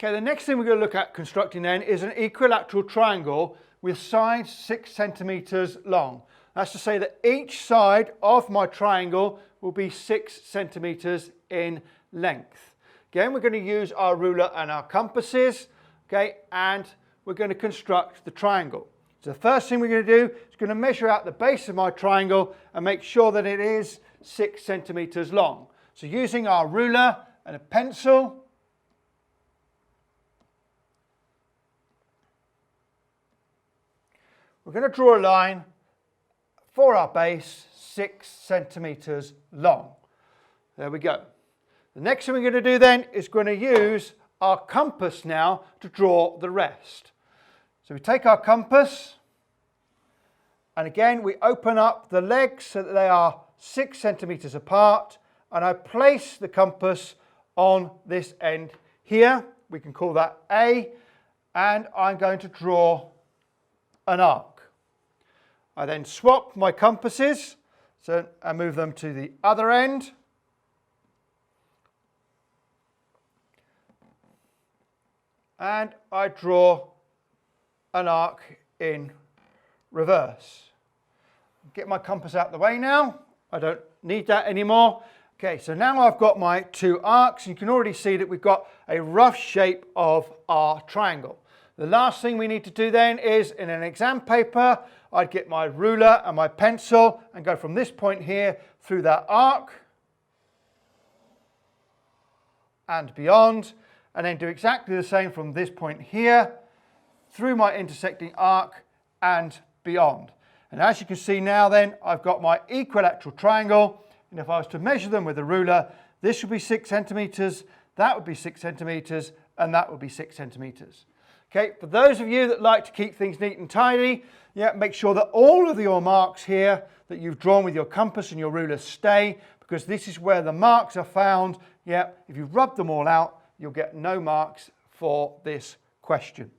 Okay, the next thing we're going to look at constructing then is an equilateral triangle with sides 6 centimetres long. That's to say that each side of my triangle will be 6 centimetres in length. Again, we're going to use our ruler and our compasses, okay, and we're going to construct the triangle. So the first thing we're going to do is going to measure out the base of my triangle and make sure that it is 6 centimetres long. So using our ruler and a pencil, we're going to draw a line for our base 6 centimetres long. There we go. The next thing we're going to do then is going to use our compass now to draw the rest. So we take our compass and again we open up the legs so that they are 6 centimetres apart, and I place the compass on this end here. We can call that A, and I'm going to draw an arc. I then swap my compasses, so I move them to the other end. And I draw an arc in reverse. Get my compass out the way now. I don't need that anymore. Okay, so now I've got my two arcs. You can already see that we've got a rough shape of our triangle. The last thing we need to do then is, in an exam paper, I'd get my ruler and my pencil and go from this point here through that arc and beyond, and then do exactly the same from this point here through my intersecting arc and beyond. And as you can see now then, I've got my equilateral triangle, and if I was to measure them with a ruler, this would be 6 centimetres, that would be 6 centimetres, and that would be 6 centimetres. Okay, for those of you that like to keep things neat and tidy, make sure that all of your marks here that you've drawn with your compass and your ruler stay, because this is where the marks are found. If you rub them all out, you'll get no marks for this question.